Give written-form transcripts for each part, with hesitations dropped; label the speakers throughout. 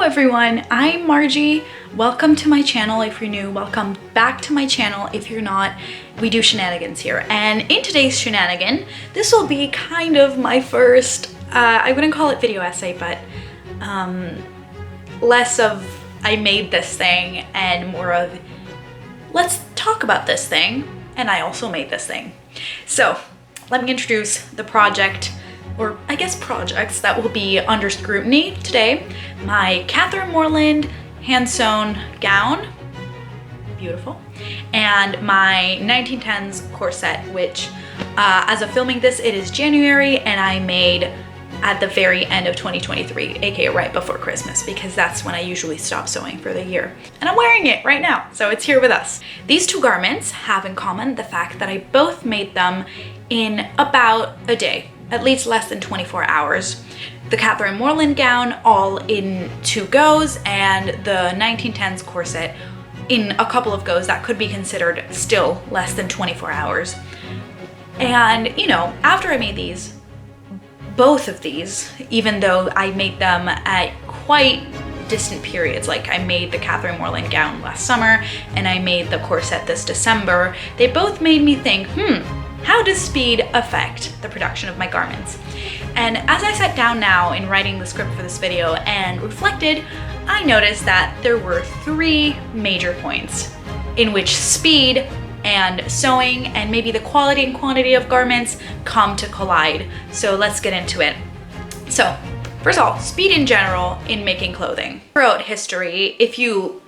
Speaker 1: everyone, I'm Margie. Welcome to my channel if you're new, welcome back to my channel if you're not. We do shenanigans here, and in today's shenanigan, this will be kind of my first, I wouldn't call it video essay, but less of I made this thing and more of let's talk about this thing and I also made this thing. So let me introduce the project, or I guess projects, that will be under scrutiny today. My Catherine Morland hand-sewn gown, beautiful, and my 1910s corset, which as of filming this, it is January, and I made at the very end of 2023, aka right before Christmas, because that's when I usually stop sewing for the year. And I'm wearing it right now, so it's here with us. These two garments have in common the fact that I both made them in about a day, at least less than 24 hours. The Catherine Morland gown all in 2 goes, and the 1910s corset in a couple of goes that could be considered still less than 24 hours. And you know, after I made these, both of these, even though I made them at quite distant periods, like I made the Catherine Morland gown last summer and I made the corset this December, they both made me think, how does speed affect the production of my garments? And as I sat down now in writing the script for this video and reflected, I noticed that there were 3 major points in which speed and sewing and maybe the quality and quantity of garments come to collide. So let's get into it. So first of all, speed in general in making clothing. Throughout history, if you,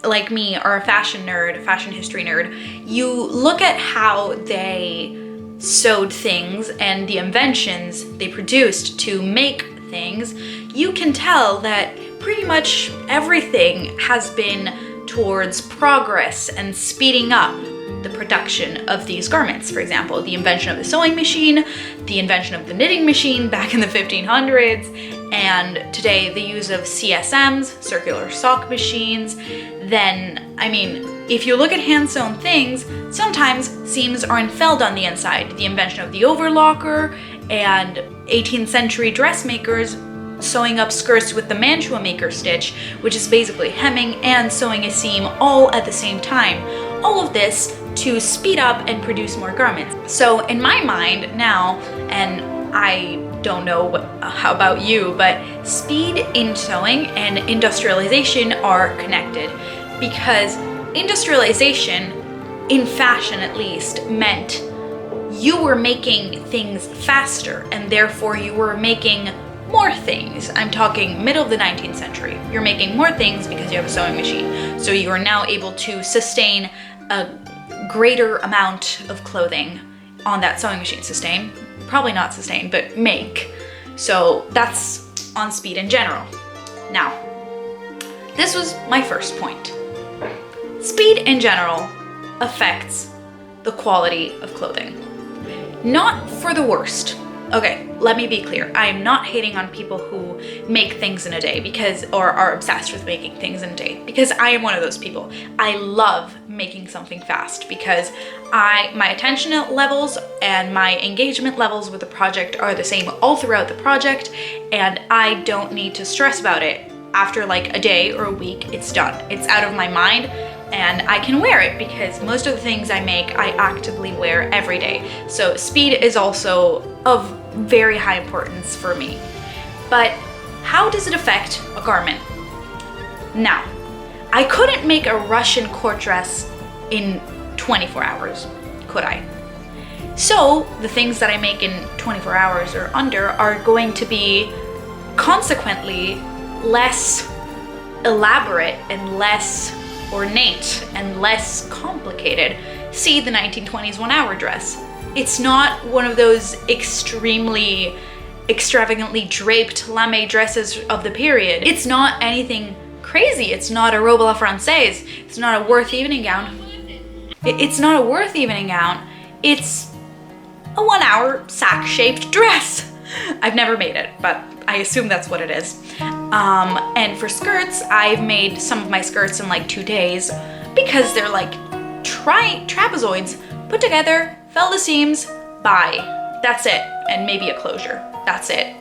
Speaker 1: like me, are a fashion nerd, fashion history nerd, you look at how they sewed things and the inventions they produced to make things, you can tell that pretty much everything has been towards progress and speeding up the production of these garments. For example, the invention of the sewing machine, the invention of the knitting machine back in the 1500s, and today the use of CSMs, circular sock machines. Then, I mean, if you look at hand-sewn things, sometimes seams are unfurled on the inside. The invention of the overlocker and 18th century dressmakers sewing up skirts with the mantua maker stitch, which is basically hemming and sewing a seam all at the same time. All of this to speed up and produce more garments. So in my mind now, and I don't know how about you, but speed in sewing and industrialization are connected, because industrialization, in fashion at least, meant you were making things faster and therefore you were making more things. I'm talking middle of the 19th century. You're making more things because you have a sewing machine. So you are now able to sustain a greater amount of clothing on that sewing machine. Sustain? Probably not sustain, but make. So that's on speed in general. Now, this was my first point. Speed in general affects the quality of clothing. Not for the worst. Okay, let me be clear. I am not hating on people who make things in a day or are obsessed with making things in a day, because I am one of those people. I love making something fast because my attention levels and my engagement levels with the project are the same all throughout the project, and I don't need to stress about it. After like a day or a week, it's done. It's out of my mind, and I can wear it because most of the things I make, I actively wear every day. So speed is also of very high importance for me. But how does it affect a garment? Now, I couldn't make a Russian court dress in 24 hours, could I? So the things that I make in 24 hours or under are going to be consequently less elaborate and less ornate and less complicated. See the 1920s 1-hour dress. It's not one of those extremely extravagantly draped lame dresses of the period. It's not anything crazy. It's not a robe a la française. It's not a Worth evening gown. It's not a Worth evening gown. It's a 1-hour sack-shaped dress. I've never made it, but I assume that's what it is. And for skirts, I've made some of my skirts in like 2 days because they're like trapezoids put together, fell the seams, bye. That's it. And maybe a closure. That's it.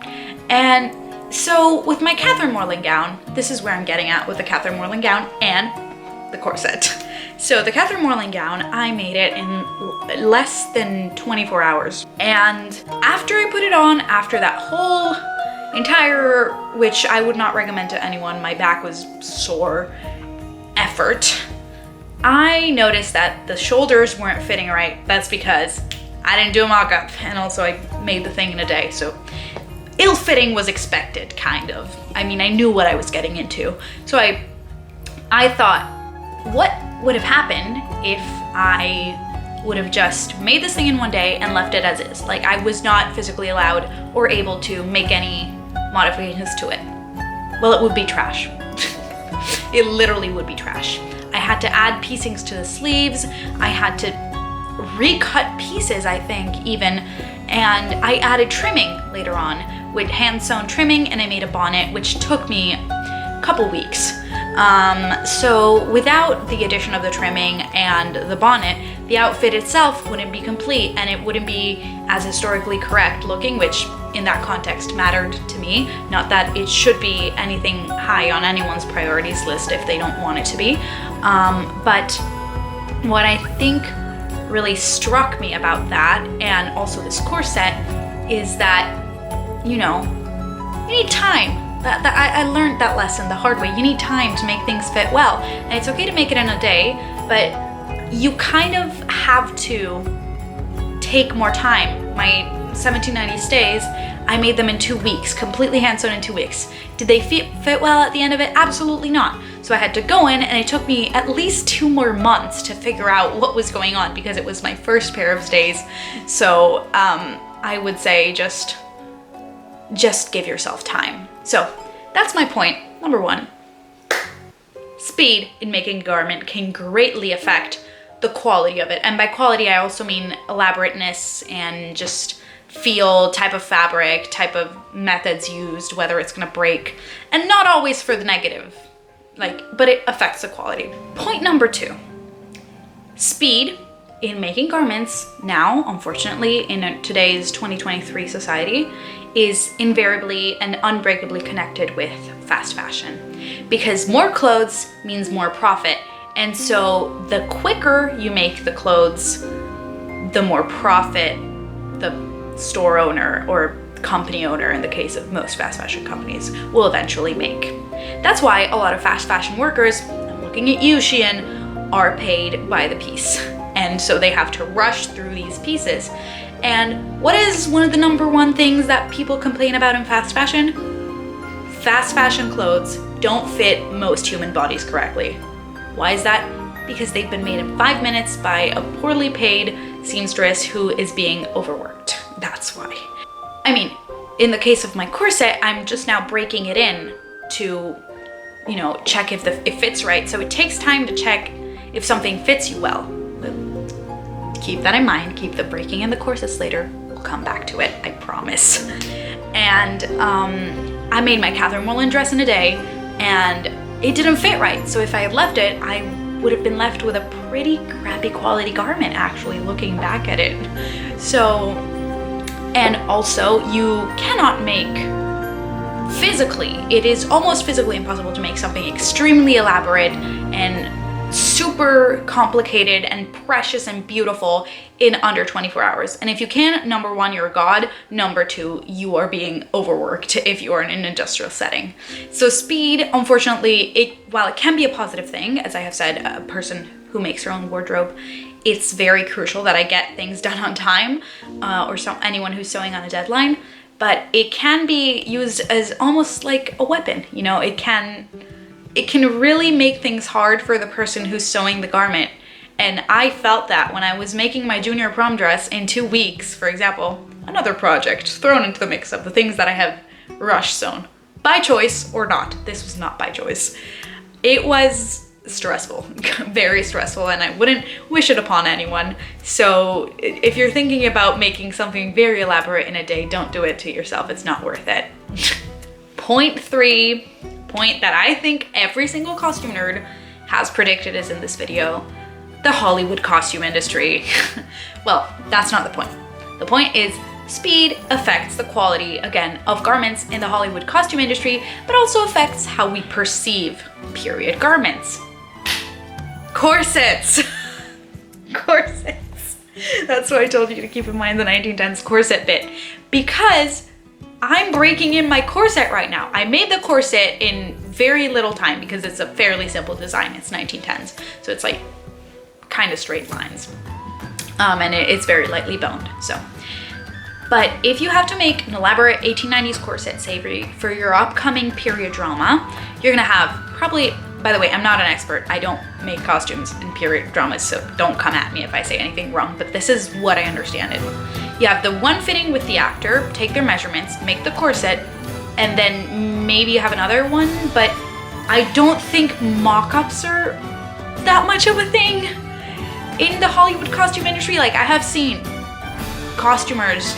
Speaker 1: And So with my Catherine Morland gown, this is where I'm getting at with the Catherine Morland gown and the corset. So the Catherine Morland gown, I made it in less than 24 hours. And after I put it on, after that whole entire, which I would not recommend to anyone, my back was sore, effort, I noticed that the shoulders weren't fitting right. That's because I didn't do a mock-up, and also I made the thing in a day, so ill-fitting was expected, kind of. I mean, I knew what I was getting into. So I thought, what would have happened if I would have just made this thing in one day and left it as is? Like, I was not physically allowed or able to make any modifications to it. Well, it would be trash. It literally would be trash. I had to add piecings to the sleeves. I had to recut pieces, I think, even, and I added trimming later on with hand-sewn trimming, and I made a bonnet, which took me a couple weeks. So without the addition of the trimming and the bonnet, the outfit itself wouldn't be complete, and it wouldn't be as historically correct looking, which in that context mattered to me. Not that it should be anything high on anyone's priorities list if they don't want it to be. But what I think really struck me about that, and also this corset, is that, you know, you need time. I learned that lesson the hard way. You need time to make things fit well. And it's okay to make it in a day, but you kind of have to take more time. My 1790 stays, I made them in 2 weeks, completely hand-sewn in 2 weeks. Did they fit well at the end of it? Absolutely not. So I had to go in, and it took me at least 2 more months to figure out what was going on, because it was my first pair of stays. So I would say just give yourself time. So that's my point, number 1. Speed in making a garment can greatly affect the quality of it. And by quality, I also mean elaborateness and just feel, type of fabric, type of methods used, whether it's gonna break, and not always for the negative, but it affects the quality. Point number 2, speed in making garments now, unfortunately, in today's 2023 society, is invariably and unbreakably connected with fast fashion, because more clothes means more profit. And so the quicker you make the clothes, the more profit the store owner or company owner, in the case of most fast fashion companies, will eventually make. That's why a lot of fast fashion workers, I'm looking at you, Shein, are paid by the piece. And so they have to rush through these pieces. And what is one of the number 1 things that people complain about in fast fashion? Fast fashion clothes don't fit most human bodies correctly. Why is that? Because they've been made in 5 minutes by a poorly paid seamstress who is being overworked. That's why. I mean, in the case of my corset, I'm just now breaking it in to, you know, check if it fits right. So it takes time to check if something fits you well. Keep that in mind. Keep the breaking and the corsets later. We'll come back to it, I promise. And I made my Catherine Morland dress in a day, and it didn't fit right. So if I had left it, I would have been left with a pretty crappy quality garment, actually, looking back at it. So, and also, you cannot make physically, it is almost physically impossible to make something extremely elaborate and super complicated and precious and beautiful in under 24 hours. And if you can, number 1, you're a god. Number 2, you are being overworked if you are in an industrial setting. So speed, unfortunately, while it can be a positive thing, as I have said, a person who makes her own wardrobe, it's very crucial that I get things done on time, or anyone who's sewing on a deadline. But it can be used as almost like a weapon. You know, it can really make things hard for the person who's sewing the garment. And I felt that when I was making my junior prom dress in 2 weeks, for example, another project thrown into the mix of the things that I have rush sewn. By choice or not. This was not by choice. It was stressful, very stressful, and I wouldn't wish it upon anyone. So if you're thinking about making something very elaborate in a day, don't do it to yourself. It's not worth it. Point 3, point that I think every single costume nerd has predicted is in this video: the Hollywood costume industry. Well, that's not the point. The point is speed affects the quality, again, of garments in the Hollywood costume industry, but also affects how we perceive period garments. Corsets. Corsets. That's why I told you to keep in mind the 1910s corset bit, because I'm breaking in my corset right now. I made the corset in very little time because it's a fairly simple design. It's 1910s, so it's like kind of straight lines. And it's very lightly boned, so. But if you have to make an elaborate 1890s corset, say for your upcoming period drama, you're gonna have probably, by the way, I'm not an expert. I don't make costumes in period dramas, so don't come at me if I say anything wrong, but this is what I understand it. You have the one fitting with the actor, take their measurements, make the corset, and then maybe you have another one, but I don't think mock-ups are that much of a thing in the Hollywood costume industry. Like, I have seen costumers,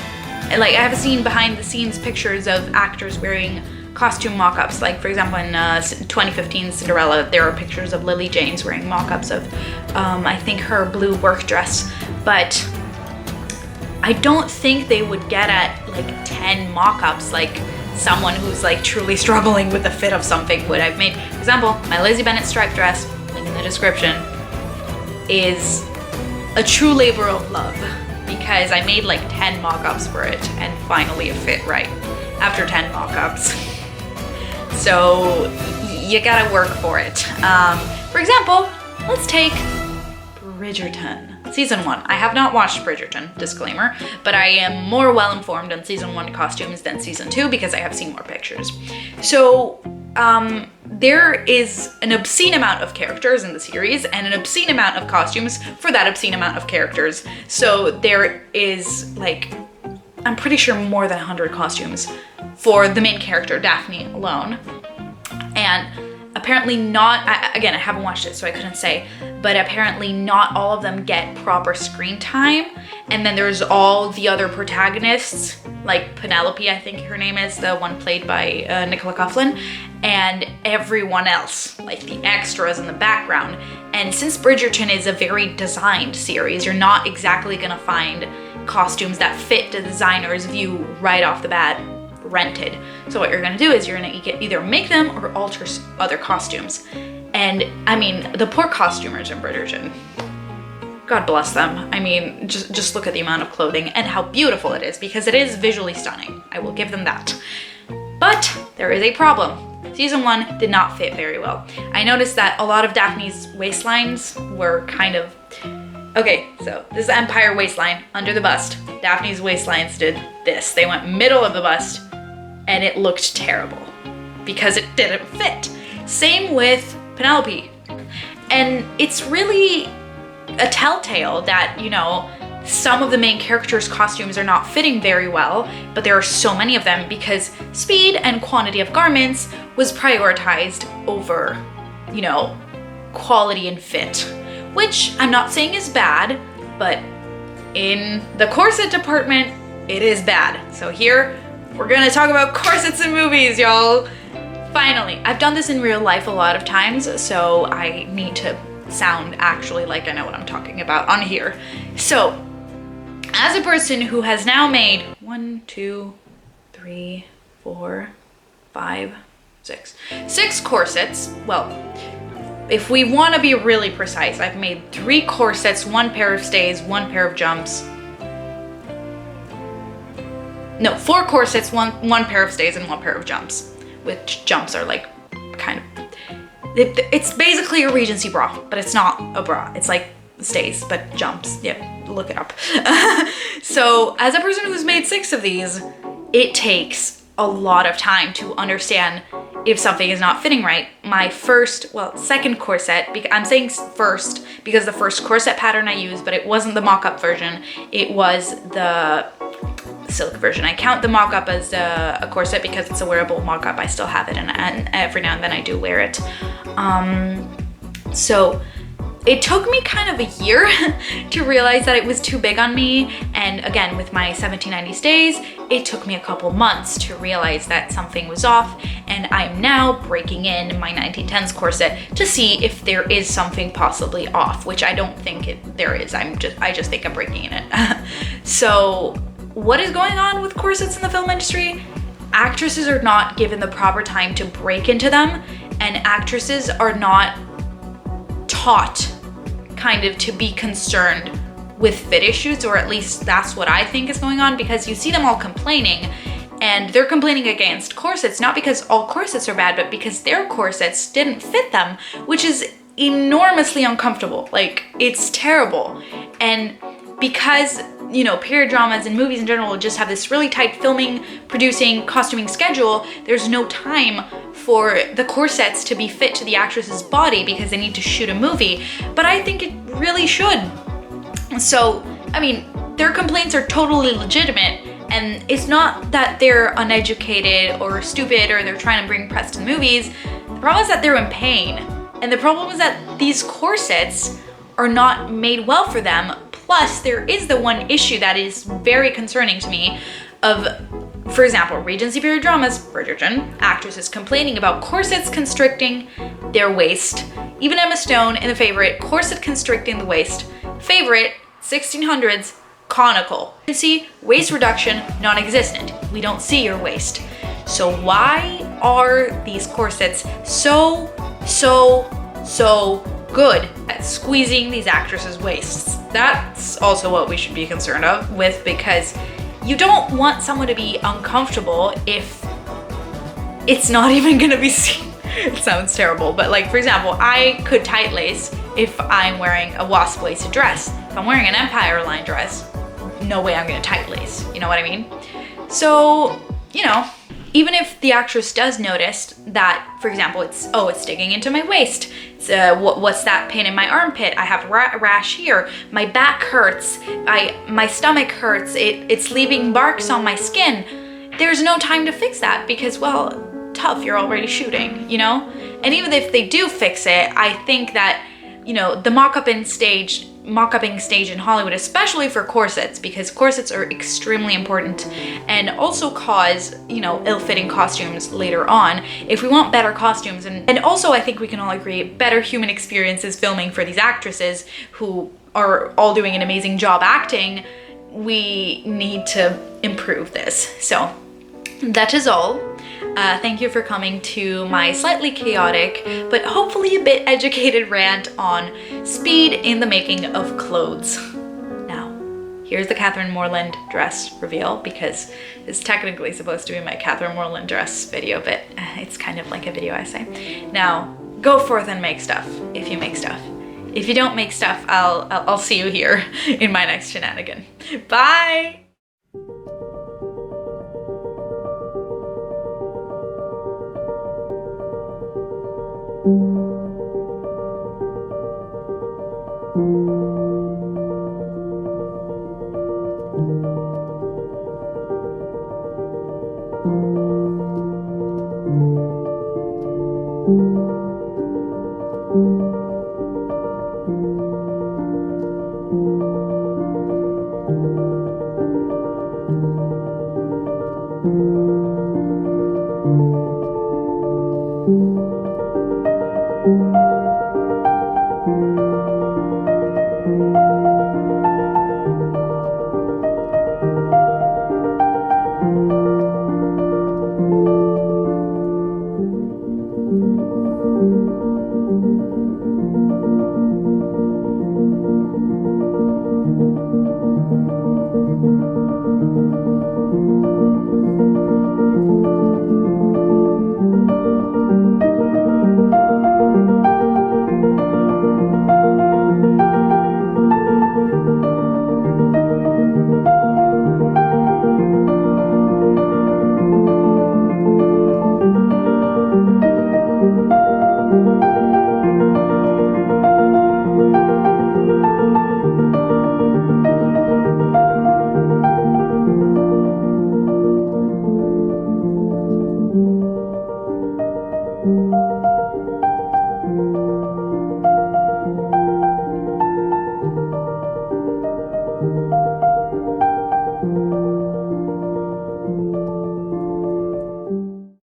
Speaker 1: like I have seen behind the scenes pictures of actors wearing costume mock-ups. Like, for example, in 2015 Cinderella, there are pictures of Lily James wearing mock-ups of, I think, her blue work dress, but I don't think they would get at like 10 mock-ups like someone who's like truly struggling with the fit of something would. I've made, for example, my Lizzie Bennet striped dress, link in the description, is a true labor of love because I made like 10 mock-ups for it and finally it fit right after 10 mock-ups. So you gotta work for it. For example, let's take Bridgerton. Season 1. I have not watched Bridgerton, disclaimer, but I am more well informed on season 1 costumes than season 2 because I have seen more pictures. So there is an obscene amount of characters in the series and an obscene amount of costumes for that obscene amount of characters. So there is like, I'm pretty sure more than 100 costumes for the main character, Daphne, alone. And apparently not, again, I haven't watched it, so I couldn't say, but apparently not all of them get proper screen time. And then there's all the other protagonists, like Penelope, I think her name is, the one played by Nicola Coughlan, and everyone else, like the extras in the background. And since Bridgerton is a very designed series, you're not exactly gonna find costumes that fit the designer's view right off the bat rented. So what you're gonna do is you're gonna either make them or alter other costumes. And I mean, the poor costumers in Bridgerton, God bless them. I mean, just look at the amount of clothing and how beautiful it is, because it is visually stunning. I will give them that. But there is a problem. Season 1 did not fit very well. I noticed that a lot of Daphne's waistlines were kind of, okay, so this is the Empire waistline under the bust. Daphne's waistlines did this. They went middle of the bust and it looked terrible because it didn't fit. Same with Penelope. And it's really a telltale that, you know, some of the main characters' costumes are not fitting very well, but there are so many of them because speed and quantity of garments was prioritized over, you know, quality and fit, which I'm not saying is bad, but in the corset department, it is bad. So here, we're gonna talk about corsets in movies, y'all. Finally, I've done this in real life a lot of times, so I need to sound actually like I know what I'm talking about on here. So, as a person who has now made 6 corsets, well, if we want to be really precise, I've made 3 corsets, 1 pair of stays, 1 pair of jumps. No, 4 corsets, one pair of stays, and 1 pair of jumps. Which jumps are like kind of, it's basically a Regency bra, but it's not a bra. It's like stays, but jumps. Yep, look it up. So as a person who's made 6 of these, it takes a lot of time to understand if something is not fitting right. My second corset, I'm saying first because the first corset pattern I used, but it wasn't the mock-up version, it was the silk version. I count the mock-up as a corset because it's a wearable mock-up. I still have it, and every now and then I do wear it. So it took me kind of a year to realize that it was too big on me. And again, with my 1790 stays, it took me a couple months to realize that something was off. And I'm now breaking in my 1910s corset to see if there is something possibly off, which I don't think there is. I just think I'm breaking in it. So what is going on with corsets in the film industry? Actresses are not given the proper time to break into them, and actresses are not taught kind of to be concerned with fit issues, or at least that's what I think is going on, because you see them all complaining, and they're complaining against corsets, not because all corsets are bad, but because their corsets didn't fit them, which is enormously uncomfortable. Like, it's terrible. And because, you know, period dramas and movies in general just have this really tight filming, producing, costuming schedule, there's no time for the corsets to be fit to the actress's body because they need to shoot a movie. But I think it really should. So, I mean, their complaints are totally legitimate, and it's not that they're uneducated or stupid or they're trying to bring press to the movies. The problem is that they're in pain. And the problem is that these corsets are not made well for them. Plus, there is the one issue that is very concerning to me of, for example, Regency period dramas, Bridgerton, actresses complaining about corsets constricting their waist. Even Emma Stone in The Favorite, corset constricting the waist. Favorite, 1600s, conical. You see, waist reduction, non-existent. We don't see your waist. So why are these corsets so good at squeezing these actresses' waists? That's also what we should be concerned with, because you don't want someone to be uncomfortable if it's not even gonna be seen. It sounds terrible, but like, for example, I could tight lace if I'm wearing a wasp waisted dress. If I'm wearing an Empire line dress, no way I'm gonna tight lace, you know what I mean? So, you know, even if the actress does notice that, for example, it's digging into my waist, it's, what's that pain in my armpit, I have a rash here, my back hurts, my stomach hurts, it's leaving marks on my skin, there's no time to fix that because, well, tough, you're already shooting, you know? And even if they do fix it, I think that, you know, the mock-upping stage in Hollywood, especially for corsets, because corsets are extremely important and also cause, you know, ill-fitting costumes later on. If we want better costumes, and also I think we can all agree, better human experiences filming for these actresses who are all doing an amazing job acting, we need to improve this. So that is all. Thank you for coming to my slightly chaotic, but hopefully a bit educated rant on speed in the making of clothes. Now, here's the Catherine Morland dress reveal, because it's technically supposed to be my Catherine Morland dress video, but it's kind of like a video essay. Now, go forth and make stuff, if you make stuff. If you don't make stuff, I'll see you here in my next shenanigan. Bye! Thank you.